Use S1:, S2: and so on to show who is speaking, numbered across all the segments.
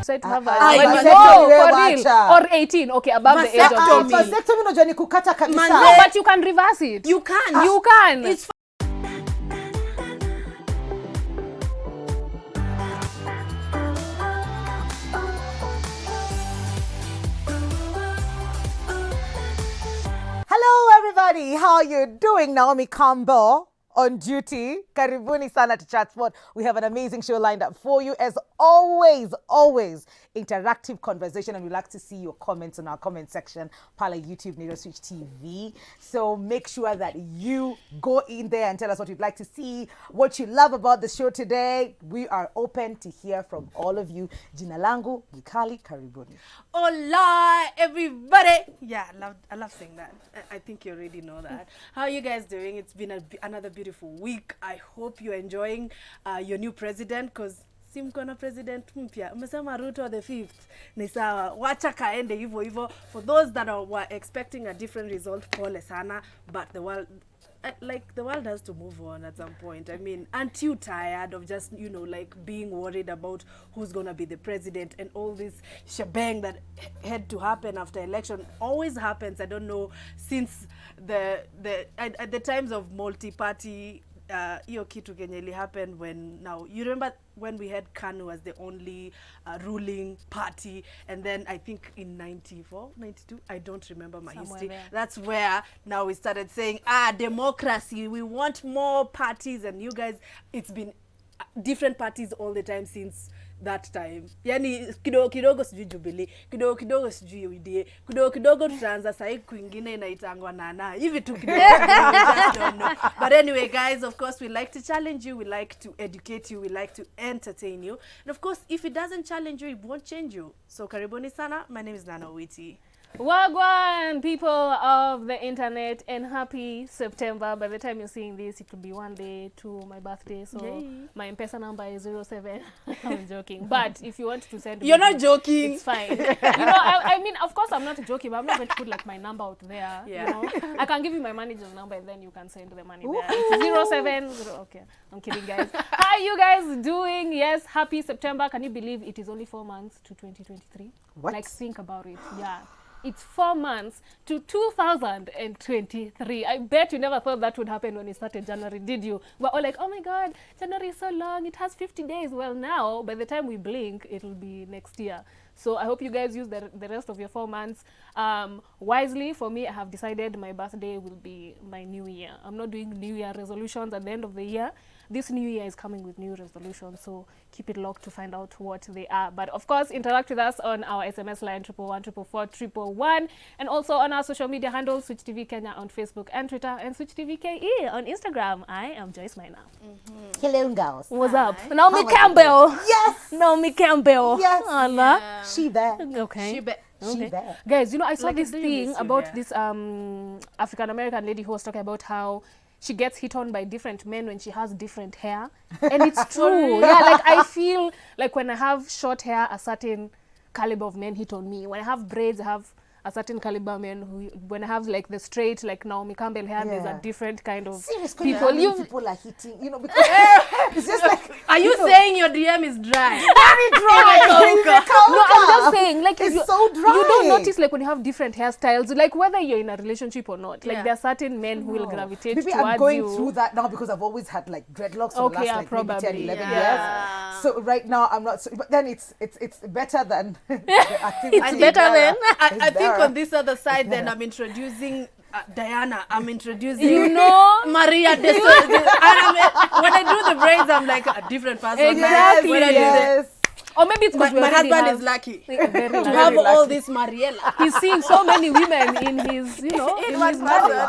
S1: Said to have
S2: or
S1: 18, okay, above the age of 18.
S2: Vasectomy unajua ni kukata kabisa.
S1: No, but you can reverse it.
S3: You can.
S1: You can.
S3: It's
S2: Hello everybody, how are you doing? Naomi Campbell on duty. Karibuni sana to Chatspot. We have an amazing show lined up for you. As always, interactive conversation, and we like to see your comments on our comment section, Pala YouTube, Nero Switch TV. So make sure that you go in there and tell us what you'd like to see, what you love about the show today. We are open to hear from all of you. Jina langu, Gikali, karibuni.
S3: Hola, everybody. Yeah, I love saying that. I think you already know that. How are you guys doing? It's been another beautiful week. I hope you're enjoying your new president, because simkona president mpya. Umesema Ruto the 5th. Ni sawa. Wacha kaende hivyo hivyo. For those that were expecting a different result, pole sana, but the world has to move on at some point. I mean, aren't you tired of just, being worried about who's going to be the president and all this shebang that had to happen after election always happens? I don't know, since at the times of multi-party, hiyo kitu kenye happened when now, you remember when we had KANU as the only ruling party, and then I think in 94, 92, I don't remember my history. There. That's where now we started saying, democracy, we want more parties, and you guys, it's been different parties all the time since that time. Yani kidogo sijui Jubilee, kidogo sijui UDA, kidogo tutaanza sahi kwingine inaitangwa nana. Hivi tu kidogo, just don't know. But anyway, guys, of course, we like to challenge you, we like to educate you, we like to entertain you. And of course, if it doesn't challenge you, it won't change you. So karibuni sana, my name is Nana Witi.
S1: Wagwan, people of the internet, and happy September. By the time you're seeing this, it will be one day to my birthday. So yay. My M-Pesa number is 07. I'm joking. But if you want to send
S3: You're not joking.
S1: It's fine. I mean, of course, I'm not joking, but I'm not going to put like my number out there.
S3: Yeah.
S1: I can give you my manager's number, and then you can send the money there. It's 07. Okay, I'm kidding, guys. How are you guys doing? Yes, happy September. Can you believe it is only 4 months to 2023?
S2: What?
S1: Like, think about it. Yeah. It's 4 months to 2023. I bet you never thought that would happen when it started January, did you? We're all like, oh my God, January is so long. It has 50 days. Well, now, by the time we blink, it'll be next year. So I hope you guys use the rest of your 4 months wisely. For me, I have decided my birthday will be my new year. I'm not doing New Year resolutions at the end of the year. This new year is coming with new resolutions, so keep it locked to find out what they are. But of course, interact with us on our SMS line 111 and also on our social media handles, Switch TV Kenya on Facebook and Twitter, and Switch TV KE on Instagram. I am Joyce Maina.
S2: Hello, girls.
S1: What's up? Naomi Campbell.
S2: Yes.
S1: Naomi Campbell.
S2: Yes.
S1: Yeah.
S2: She there.
S1: Okay.
S3: She bet.
S2: She there.
S1: Guys, I saw like this thing about
S3: yeah.
S1: this African-American lady who was talking about how she gets hit on by different men when she has different hair. And it's true. Yeah, like I feel like when I have short hair, a certain caliber of men hit on me. When I have braids, I have a certain caliber of men who, when I have like the straight, like Naomi Campbell hair, there's a different kind of
S2: Seriously,
S1: people.
S2: People are hitting, because it's just like...
S3: Are you saying your DM is dry?
S2: Very dry.
S1: No, I'm just saying, like,
S2: it's so dry.
S1: You don't notice, like, when you have different hairstyles, like, whether you're in a relationship or not, like, there are certain men who will gravitate towards you.
S2: Maybe I'm going through that now because I've always had, like, dreadlocks for the last, like, maybe 10, 11 years. So right now, I'm not... So, but then it's better than...
S1: It's better than...
S3: I think on this other side, then I'm introducing Diana. I'm introducing Maria. When I do the braids, I'm like a different person.
S1: Exactly.
S2: Yes.
S1: Or maybe it's because
S3: my husband is lucky to have all this Mariella.
S1: He's seeing so many women in his, in his marriage,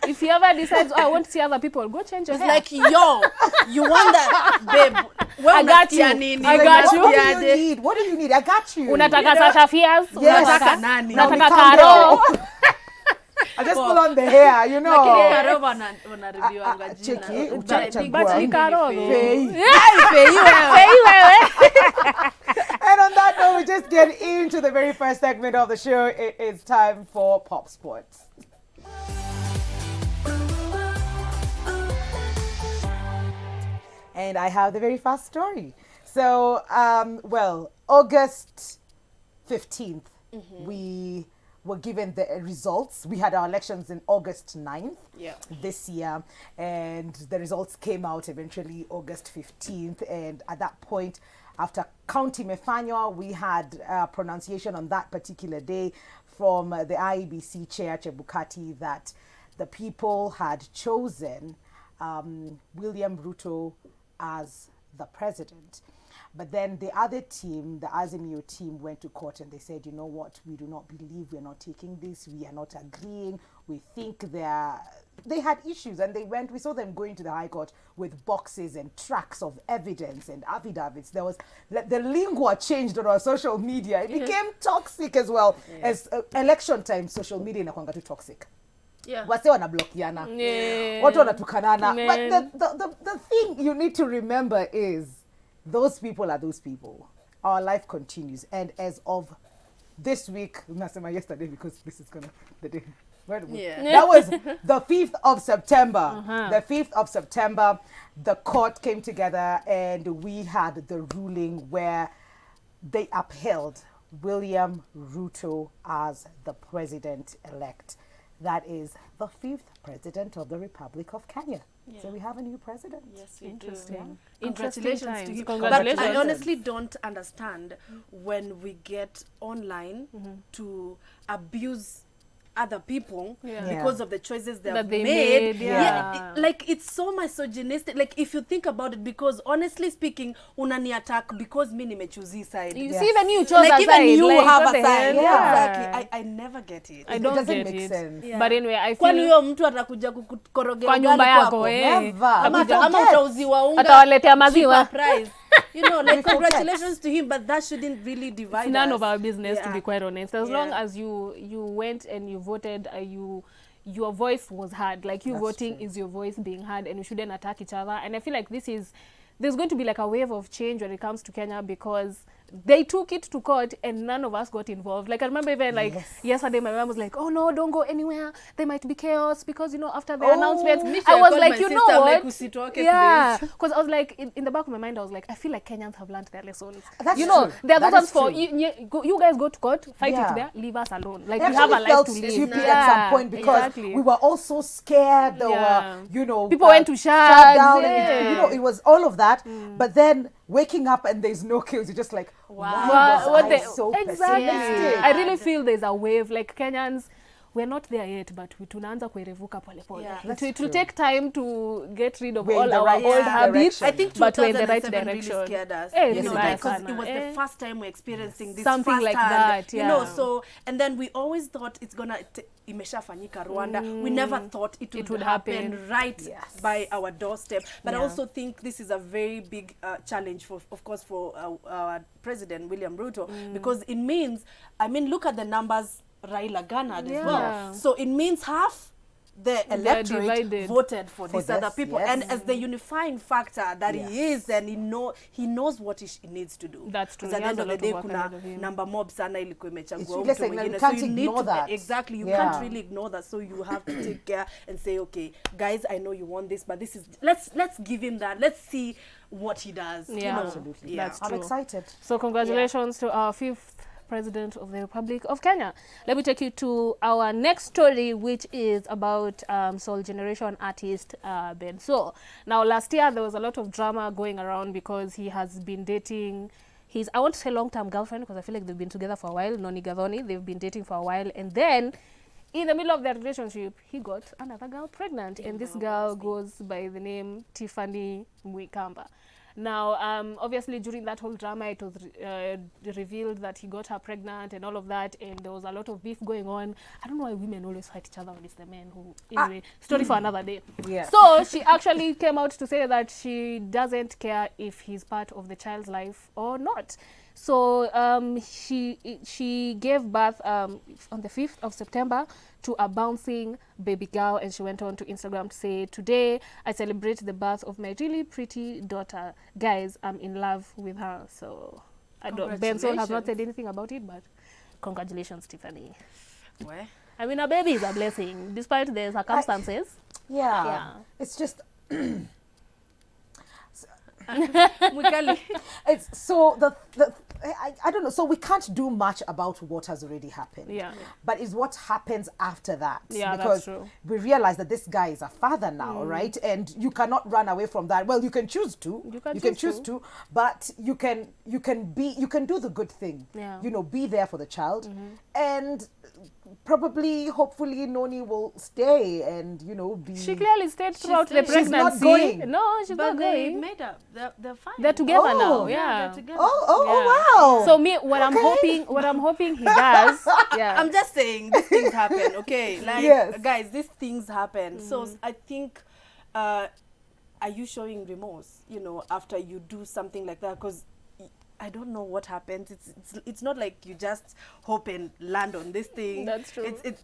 S1: If he ever decides, I want to see other people, go change your hair.
S3: It's like, yo, you want that, babe? Well,
S1: I got you. I got you.
S2: What do you need? I got you.
S1: Unataka Sasha Fierce?
S2: Yes.
S3: Unataka nani?
S1: Unataka Karo?
S2: I just pull on the hair, And on that note, we just get into the very first segment of the show. It is time for Pop Sports. And I have the very first story. So, well, August 15th, we were given the results. We had our elections in August 9th this year, and the results came out eventually August 15th. And at that point, after County Mefanywa, we had pronunciation on that particular day from the IEBC chair, Chebukati, that the people had chosen William Ruto as the president. But then the other team, the Azimio team, went to court and they said, you know what, we do not believe, we're not taking this, we are not agreeing, we think they had issues, and we saw them going to the High Court with boxes and tracks of evidence and affidavits. There was, the lingua changed on our social media. It became toxic as well. As election time, social media inakuanga too toxic. Wase wanablokiana, watu wanatukanana. But the thing you need to remember is, those people are those people. Our life continues. And as of this week, yesterday, because this is the day. That was the 5th of September. The 5th of September, the court came together and we had the ruling where they upheld William Ruto as the president-elect. That is the 5th president of the Republic of Kenya. So we have a new president.
S3: Yes, we
S1: Interesting.
S3: do. Congratulations to him.
S1: Congratulations.
S3: But I honestly don't understand when we get online to abuse other people because of the choices they have made. Like, it's so misogynistic. Like, if you think about it, because honestly speaking, unani attack because me nimechoose his side.
S1: You see, even you chose
S3: like,
S1: a
S3: even
S1: side.
S3: you
S1: Like,
S3: have
S1: what
S3: a
S1: the
S3: side.
S1: hell?
S3: Exactly. I never get it.
S1: I don't
S2: doesn't
S1: get
S2: make
S1: it.
S2: sense.
S1: But anyway, I
S3: Kwani
S1: feel
S3: huyo mtu atakuja kukorogea
S1: kwa nyumba
S3: ugali
S1: yako,
S3: kwako?
S2: Never.
S3: Ama utauziwa unga
S1: atawaletea maziwa.
S3: cheaper price. You know, like, congratulations to him, but that shouldn't really divide
S1: It's none
S3: us.
S1: of our business, to
S3: Yeah.
S1: be quite honest. As long
S3: Yeah.
S1: as you went and you voted, your voice was heard. Like, you
S2: That's
S1: voting
S2: true.
S1: is your voice being heard, and you shouldn't attack each other. And I feel like there's going to be like a wave of change when it comes to Kenya, because they took it to court and none of us got involved. Like, I remember even like yesterday, my mom was like, oh no, don't go anywhere. There might be chaos, because, you know, after the announcements, I was like, you know what? Yeah, because I was like, in the back of my mind, I was like, I feel like Kenyans have learned their lessons.
S2: That's
S1: you know,
S2: true.
S1: there are
S2: That
S1: those ones
S2: is
S1: for,
S2: true.
S1: you guys go to court, fight
S2: Yeah.
S1: it there, leave us alone. Like,
S2: I
S1: we have a
S2: actually
S1: life
S2: felt
S1: to live.
S2: stupid at some point because we were all so scared. There were, you know,
S1: people went to
S2: shut
S1: shut
S2: down.
S1: yeah.
S2: You know, it was all of that. But then waking up and there's no chaos, you're just like, why was I so
S1: exactly.
S2: pessimistic?
S1: I really feel there's a wave. Like, Kenyans, we're not there yet, but tunaanza kuerevuka pole pole. It will take time to get rid of all our old habits,
S3: I think
S1: but we're in the right
S3: 2007 really
S1: direction.
S3: scared us.
S1: You
S3: know,
S1: know,
S3: because it was the first time we're experiencing this
S1: Something like
S3: firsthand,
S1: that,
S3: you know.
S1: yeah.
S3: So, and then we always thought it's gonna imeshafanyika Rwanda. We never thought it would happen right by our doorstep. But I also think this is a very big challenge for, of course, for our president William Ruto, because it means, I mean, look at the numbers Raila garnered as well. So it means half the electorate voted for these other people, and as the unifying factor that he is, and he knows what he needs to do.
S1: That's true.
S3: Because at the end of the day, kuna number mob sana ilikuwa imechagua
S2: It's
S3: mtu
S2: like,
S3: mwingine,
S2: you
S3: so
S2: can't
S3: you need
S2: ignore
S3: to
S2: that.
S3: exactly you can't really ignore that. So you have to take care and say, okay, guys, I know you want this, but this is let's give him that. Let's see what he does.
S1: Yeah,
S3: you know?
S2: Absolutely.
S3: Yeah.
S1: That's true.
S2: I'm excited.
S1: So congratulations to our 5th President of the Republic of Kenya. Let me take you to our next story, which is about Soul Generation artist Bensouls. Now, last year there was a lot of drama going around because he has been dating his, I want to say long-term girlfriend, because I feel like they've been together for a while, Noni Gathoni. They've been dating for a while, and then in the middle of their relationship, he got another girl pregnant, and this girl goes by the name Tiffany Mwikamba. Now, obviously, during that whole drama, it was revealed that he got her pregnant and all of that, and there was a lot of beef going on. I don't know why women always fight each other when it's the men who... Anyway, story for another day. Yeah. So, she actually came out to say that she doesn't care if he's part of the child's life or not. So, she gave birth on the 5th of September to a bouncing baby girl, and she went on to Instagram to say, today I celebrate the birth of my really pretty daughter. Guys, I'm in love with her. So I don't, Bensouls has not said anything about it, but congratulations, Tiffany.
S3: Where?
S1: I mean, a baby is a blessing despite the circumstances.
S2: It's just
S3: Mwikali.
S2: it's so the I don't know. So we can't do much about what has already happened.
S1: Yeah.
S2: But it's what happens after that.
S1: Yeah,
S2: because
S1: that's true.
S2: we realize that this guy is a father now, right? And you cannot run away from that. Well, you can choose to.
S1: You can choose
S2: to, but you can do the good thing.
S1: Yeah.
S2: You know, be there for the child, and probably, hopefully, Noni will stay and be.
S1: She clearly stayed throughout the
S3: stayed.
S2: She's not
S1: pregnancy.
S2: going.
S1: No, she's
S3: But
S1: not
S3: they
S1: going.
S3: made up. They're fine.
S1: They're together
S2: Oh.
S1: now.
S3: Yeah,
S1: Yeah.
S3: they're together.
S2: Oh wow.
S1: So me, what
S2: Okay.
S1: I'm hoping he does. Yeah.
S3: I'm just saying these things happen, okay? Like,
S2: Yes.
S3: guys, these things happen. So I think, are you showing remorse, after you do something like that? Because I don't know what happens. It's not like you just hope and land on this thing.
S1: That's true.
S3: It's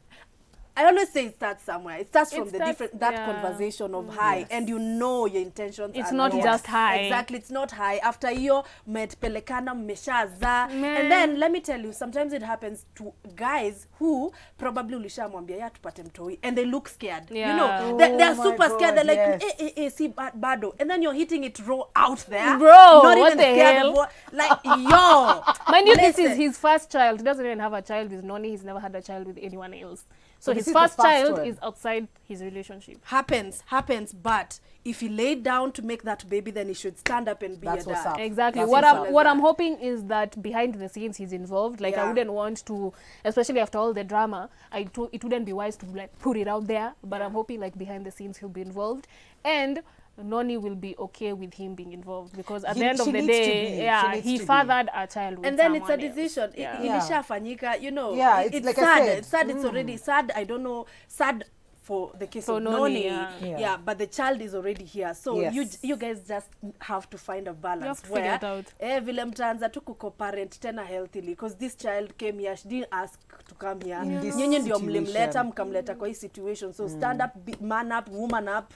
S3: I always say it starts somewhere. It starts from
S1: starts-
S3: that
S1: yeah.
S3: conversation of hi,
S2: Yes.
S3: and your intentions.
S1: It's
S3: are
S1: not
S3: not
S1: just hi.
S3: Exactly, it's not hi. After hiyo mmepelekana mmeshaza,
S1: Man.
S3: and then let me tell you, sometimes it happens to guys who probably ulishamwambia ya tupate mtoi, and they look scared.
S1: Yeah.
S3: You know,
S2: Oh
S3: they're
S2: my
S3: super scared. They're
S2: God,
S3: like,
S2: yes.
S3: see bado, and then you're hitting it raw out there,
S1: Bro,
S3: not
S1: what
S3: even
S1: the
S3: scared
S1: hell?
S3: of what, like yo.
S1: Mind you, this is
S3: Listen.
S1: his first child. He doesn't even have a child with Noni. He's never had a child with anyone else. So
S2: this
S1: his
S2: is the
S1: first
S2: first
S1: child
S2: one.
S1: is outside his relationship.
S3: Happens, but if he laid down to make that baby, then he should stand up and be
S2: That's
S3: a
S2: what's
S3: dad.
S2: up.
S1: Exactly.
S2: That's
S1: What
S2: what's
S1: I'm
S2: up.
S1: what I'm hoping is that behind the scenes he's involved. Like I
S3: Yeah.
S1: wouldn't want to, especially after all the drama. It wouldn't be wise to like put it out there. But I'm hoping like behind the scenes he'll be involved, and Noni will be okay with him being involved, because at the end of
S2: She
S1: the
S2: needs to
S1: day,
S2: be.
S1: yeah,
S2: She needs
S1: he
S2: to be.
S1: fathered a child with
S3: And then it's a
S1: someone else.
S3: decision.
S1: Yeah.
S2: Yeah.
S3: Ilishafanyika, you know.
S2: Yeah,
S3: it's
S2: it's like I
S3: sad.
S2: said.
S3: It's sad. It's already sad. I don't know. Sad for the case
S1: For
S3: of
S1: Noni,
S3: Noni.
S1: yeah.
S2: Yeah.
S3: But the child is already here. So
S2: Yes.
S3: you guys just have to find a balance.
S1: You have to figure it out.
S3: Vile mtaanza tu kuko-parent tena healthily, because this child came here, she didn't ask to come here.
S2: In this
S3: Nyinyi ndio
S2: situation.
S3: mlimleta, mkamleta kwa hii situation. So stand up, man up, woman up.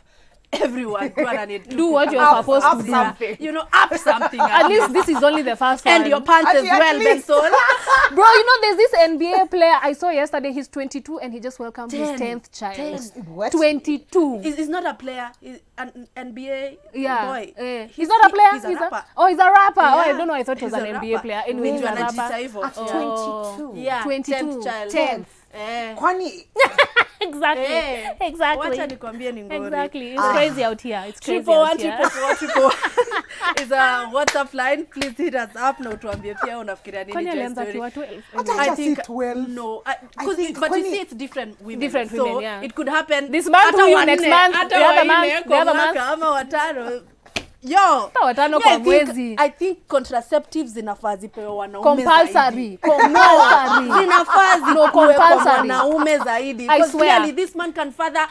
S3: Everyone go and need to
S1: Do what
S3: come
S1: you're
S3: up,
S1: supposed
S3: up
S1: to do.
S3: something. You know, up something.
S1: At least this is only the first one.
S3: And your pants as
S2: At
S3: well,
S2: least.
S3: Bensouls.
S1: Bro, you know there's this NBA player I saw yesterday. He's 22 and he just welcomed his 10th child.
S3: 10.
S2: What?
S1: 22.
S3: He's not a player. He's an NBA
S1: Yeah.
S3: boy.
S1: He's not a player.
S3: He's a rapper.
S1: Oh, he's a rapper. Oh, I
S3: Yeah.
S1: don't know. I thought he was
S3: He's
S1: an
S3: a
S1: NBA
S3: rapper.
S1: player. Anyway, he's
S3: Ndio
S1: a
S3: anajiita
S1: rapper.
S3: hivyo.
S2: At
S1: Oh.
S2: 22.
S3: Yeah,
S1: 22.
S3: 10th child.
S1: 10th.
S2: Kwani
S1: Exactly.
S3: Eh,
S1: Exactly.
S3: Wacha nikwambie ni ngori.
S1: Exactly. It's crazy out here. It's crazy
S3: Triple
S1: out
S3: one,
S1: here.
S3: triple is a WhatsApp line. Please hit us up na utuambie pia unafikiria nini
S1: Kwani
S3: juu ya
S1: alianza
S3: story.
S1: akiwa 12?
S2: Hata
S3: I
S2: Just
S3: think
S2: see 12.
S3: no,
S2: I
S3: because
S2: think
S3: but you
S2: kwani-
S3: see it's different women.
S1: Different
S3: so
S1: women, yeah.
S3: it could happen
S1: This month,
S3: hata
S1: huyu,
S3: wanne,
S1: next month,
S3: hata
S1: the other
S3: wanne
S1: month,
S3: kwa
S1: the other
S3: mwaka
S1: month.
S3: ama watano. Yo,
S1: Hata watano
S3: me,
S1: kwa
S3: I think-
S1: mwezi.
S3: I think contraceptives zinafaa zipewe wanaume
S1: Compulsory.
S3: zaidi.
S1: Compulsory.
S3: Zinafaa
S1: No,
S3: zikuwe kwa
S1: compulsory.
S3: wanaume zaidi.
S1: I
S3: Because
S1: swear.
S3: clearly this man can father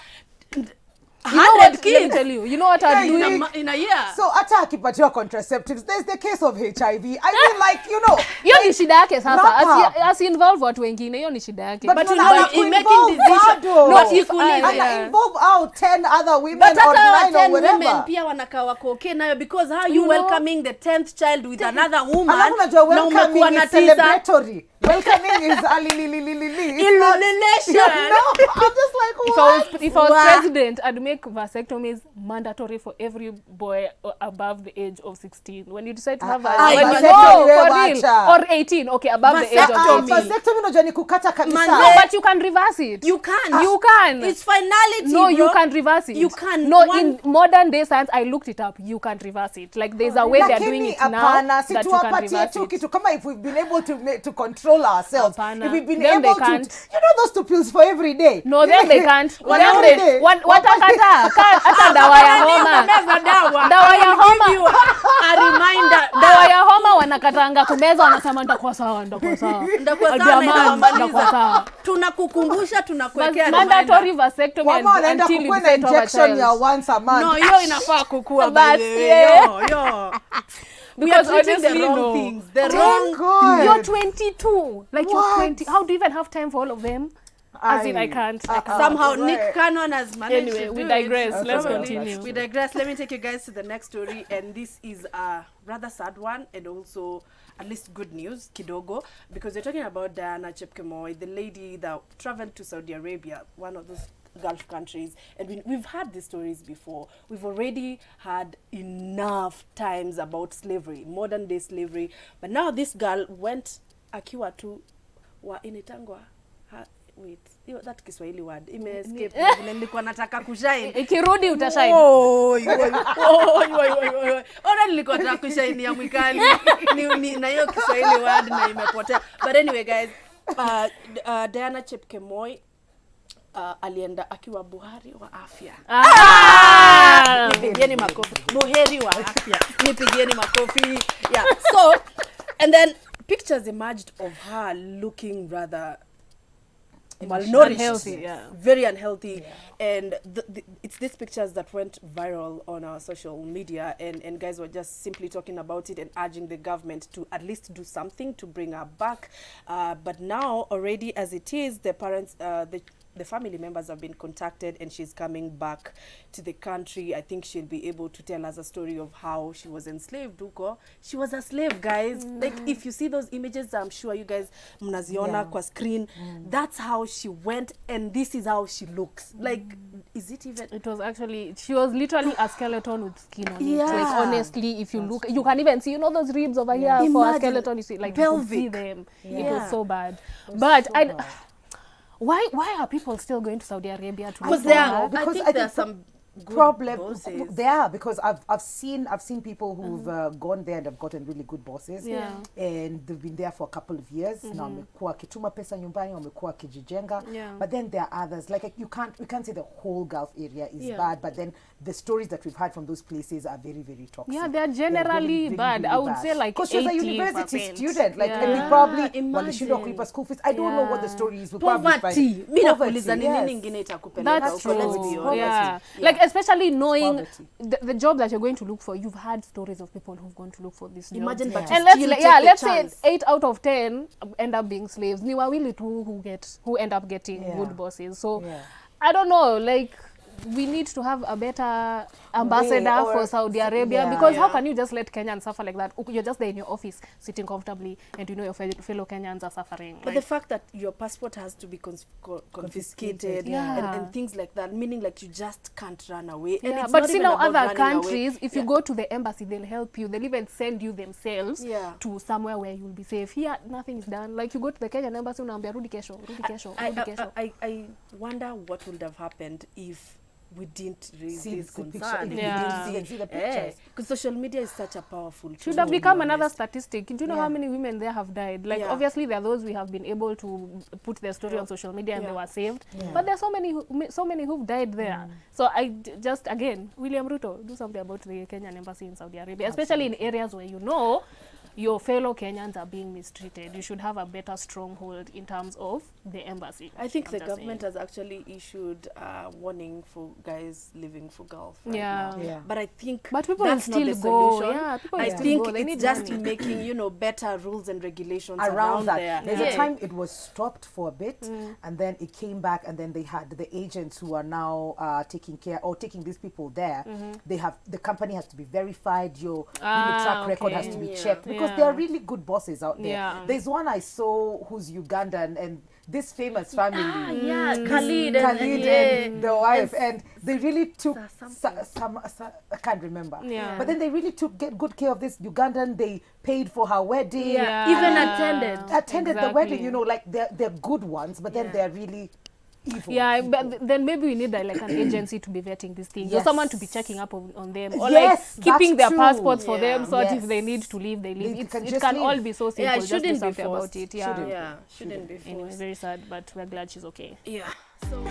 S1: You know
S3: 100
S1: what? Let me
S3: kids
S1: tell you. You know what I'd
S2: Yeah,
S1: do?
S2: you-
S3: in a year.
S2: So hata akipatiwa contraceptives, there's the case of HIV. I mean, like, you know.
S1: Hiyo ni shida yake sasa.
S2: Wrap up.
S1: Asi-involve watu wengine. Hiyo ni shida yake.
S2: But
S3: But
S2: no,
S3: you
S2: no,
S3: know,
S2: like,
S3: in making
S2: involve
S3: decision,
S2: bado.
S3: not equally.
S2: And involve out 10 other women
S3: But
S2: or
S3: hata
S2: 9 or
S3: 10
S2: whatever.
S3: women pia wanakaa wako okay nayo, because how you
S1: You know?
S3: welcoming the 10th child with another woman
S2: Alafu unajua
S3: na
S2: welcoming
S3: umekuwa na
S2: is
S3: tisa.
S2: celebratory. Welcoming is alilililili.
S3: Illumination.
S2: No, I'm just like,
S1: If
S2: what?
S1: I was
S3: Wow.
S1: president, I'd make vasectomies mandatory for every boy above the age of 16. When you decide to have a
S3: Ah,
S1: when you,
S2: vasectomy
S1: no,
S2: wewe
S1: for real,
S2: wacha.
S1: or 18, okay, above the age of
S3: Vasectomy.
S1: 20.
S2: Vasectomy unajua ni kukata kabisa.
S3: Manze.
S1: No, but you can reverse it.
S3: You can.
S1: You can.
S3: It's finality,
S1: No,
S3: bro.
S1: you can reverse it.
S3: You can.
S1: No,
S3: One-
S1: in modern day science, I looked it up. You can reverse it. Like there's a way they're doing
S2: Lakini
S1: it now
S2: hapana, si
S1: that you can
S2: tuwapatie
S1: reverse
S2: tu
S1: it.
S2: kitu kama if we've been able to control ourselves.
S1: Hapana.
S2: If we've been
S1: Them they
S2: able to,
S1: can't.
S2: you know those two pills for every day.
S1: No, then they can't.
S2: For
S1: Then
S2: every
S1: they
S2: day.
S1: watakataa. Hata dawa ya homa.
S3: Meza dawa.
S1: Dawa ya
S3: I will
S1: homa.
S3: give you a reminder.
S1: Dawa ya homa wanakatanga kumeza, wanasema nitakuwa sawa, nitakuwa sawa.
S3: Ndakuwa
S1: I'll
S3: sawa
S1: be
S3: na
S1: a man,
S3: inawamaliza.
S1: nitakuwa sawa.
S3: Tunakukumbusha, tunakuwekea
S1: Mandatory
S3: reminder.
S1: vasectomy
S2: Wama wanaenda
S1: until you
S2: kukuwa na
S1: decide to have a
S2: injection ya
S1: child.
S2: once a month.
S3: No, hiyo inafaa kukua by
S1: But,
S3: the way.
S1: yeah.
S3: Yo. We
S1: Because
S3: are treating the
S1: honestly,
S3: wrong
S1: no.
S3: things. The
S2: Oh
S3: wrong.
S2: God.
S1: You're 22. Like
S2: What?
S1: you're 20. How do you even have time for all of them? As in, I can't. I can't.
S3: Somehow
S2: right.
S3: Nick Cannon has managed
S1: Anyway,
S3: to
S1: we
S3: do
S1: digress.
S3: it.
S1: Let's
S3: Probably.
S1: continue.
S3: We digress. Let me take you guys to the next story, and this is a rather sad one, and also at least good news, kidogo, because we're talking about Diana Chepkemoi, the lady that traveled to Saudi Arabia, one of those Gulf countries, and we've had these stories before. We've already had enough times about slavery, modern day slavery, but now this girl went akiwa tu wa initangwa wait, that Kiswahili word escape vile nilikuwa nataka kushine,
S1: ikirudi utashine.
S3: Ona nilikuwa nataka kushine ya mwikali ni na hiyo Kiswahili word na imepotea. But anyway guys, Diana Chepkemoi alienda akiwa buhari wa afya. Nipigieni makofi. Buheri wa afya. Nipigieni makofi. Yeah. So, and then pictures emerged of her looking rather malnourished,
S1: unhealthy,
S3: very unhealthy, and it's these pictures that went viral on our social media, and guys were just simply talking about it and urging the government to at least do something to bring her back. But now already as it is, the parents, the family members have been contacted, and she's coming back to the country. I think she'll be able to tell us a story of how she was enslaved. Tuco, she was a slave, guys. Like if you see those images, I'm sure you guys mnaziona kwa screen. That's how she went, and this is how she looks. Like, is it even?
S1: It was actually, she was literally a skeleton with skin on it.
S3: Yeah.
S1: Like honestly, if you look, you can even see, you know, those ribs over here for a skeleton. You see, like you can see them. It was so bad. But why are people still going to Saudi Arabia to
S3: Because
S1: I
S3: think there are some good bosses.
S2: They are, because I've seen people who've gone there and have gotten really good bosses, and they've been there for a couple of years now. Wamekuwa kituma pesa nyumbani, wamekuwa kijijenga. But then there are others, like we can't say the whole Gulf area is bad, but then the stories that we've had from those places are very, very toxic.
S1: Yeah, they're generally really, bad. I would say like 80%.
S2: Because she's a university student, like, and we probably walishindwa kulipa school fees. I don't know what the story is.
S3: Poverty.
S1: That's true. Yeah. Like especially knowing the job that you're going to look for. You've had stories of people who've gone to look for this job.
S3: Imagine, but
S1: and let's say 8 out of 10 end up being slaves. Ni wawili tu who end up getting good bosses. So I don't know, like we need to have a better ambassador for Saudi Arabia, because how can you just let Kenyans suffer like that? You're just there in your office sitting comfortably, and you know your fellow Kenyans are suffering.
S3: But the fact that your passport has to be confiscated and things like that, meaning like you just can't run away. And it's
S1: but
S3: not
S1: see
S3: even
S1: now
S3: about
S1: other
S3: running
S1: countries,
S3: away.
S1: if you go to the embassy, they'll help you. They'll even send you themselves to somewhere where you'll be safe. Here, nothing is done. Like you go to the Kenyan embassy, unaambia rudi kesho, rudi kesho, rudi kesho.
S3: I wonder what would have happened if we didn't raise this concern.
S2: We didn't see the pictures.
S3: Because social media is such a powerful tool.
S1: Should have become another statistic. Do you know how many women there have died? Like obviously there are those we have been able to put their story on social media and they were saved. But there are so many who've died there. So I just, again, William Ruto, do something about the Kenyan embassy in Saudi Arabia, especially in areas where you know your fellow Kenyans are being mistreated. You should have a better stronghold in terms of the embassy.
S3: I think the government has actually issued a warning for guys living for Gulf right now. But I think
S1: people
S3: that's
S1: still
S3: not the
S1: go.
S3: solution.
S1: People
S3: I
S1: still
S3: think
S1: go.
S3: it's just making, you know, better rules and regulations around
S2: that.
S3: there.
S2: There's a time it was stopped for a bit, and then it came back, and then they had the agents who are now taking these people there. They have, the company has to be verified, your track record has to be checked, because there are really good bosses out there. There's one I saw who's Ugandan, and this famous family,
S3: Khalid
S2: and the wife, and they really took some I can't remember, but then they really took good care of this Ugandan. They paid for her wedding,
S3: even attended
S2: the wedding. You know, like they're good ones, but then they're really evil.
S1: But then maybe we need like an agency to be vetting these things, or someone to be checking up on them, or like keeping their passports for them, so that if they need to leave, they leave. It can all be so simple. Just do something about it.
S3: Shouldn't be forced.
S1: Anyway, very sad, but we're glad she's okay.
S3: So